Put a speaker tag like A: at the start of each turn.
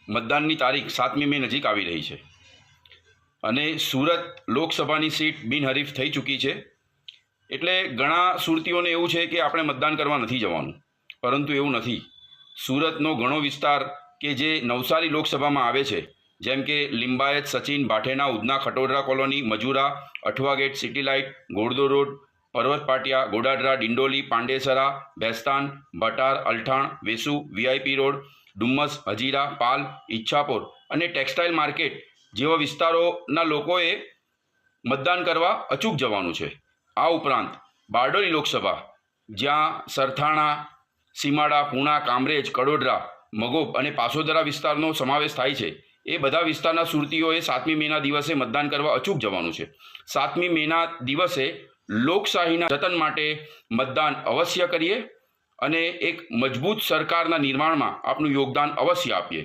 A: મતદાનની તારીખ 7મી મે નજીક આવી રહી છે અને સુરત લોકસભાની સીટ બિનહરીફ થઈ ચૂકી છે. એટલે ઘણા સુરતીઓને એવું છે કે આપણે મતદાન કરવા નથી જવાનું, પરંતુ એવું નથી. સુરતનો ઘણો વિસ્તાર કે જે નવસારી લોકસભામાં આવે છે, જેમ કે Limbayat, Sachin, Bhathena, Udhna, Khatodara colony, Majura, Athwa gate, city light, ગોળદો road, Parvat Patiya, Godadara, Dindoli, Pandesara, Bhestan, Bhatar, Althan, Vesu, VIP road, Dumas, Hazira, Pal, Ichchhapor અને ટેક્સટાઇલ માર્કેટ જેવા વિસ્તારોના લોકોએ મતદાન કરવા અચૂક જવાનું છે. આ ઉપરાંત બારડોલી લોકસભા, જ્યાં સરથાણા, સીમાડા, પૂણા, કામરેજ, કડોદરા, મગોબ અને પાસોદરા વિસ્તારનો સમાવેશ થાય છે, એ બધા વિસ્તારના સુરતીઓએ 7મી મેના દિવસે મતદાન કરવા અચૂક જવાનું છે. 7મી મેના દિવસે લોકશાહીના જતન માટે મતદાન અવશ્ય કરીએ અને એક મજબૂત સરકારના નિર્માણમાં આપનું યોગદાન અવશ્ય આપીએ.